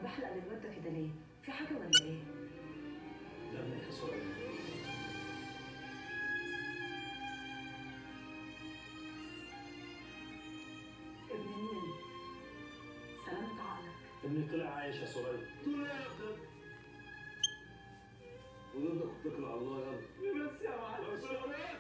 مبحلق للواد ده كده ليه؟ في حاجة ولا ايه؟ لا مالك يا سوريا. ابن مين؟ سلامة عقلك. ابني طلع عايش يا سوريا. طلع يا ابني. ويرضى اتكل على الله يلا. بس يا معلم.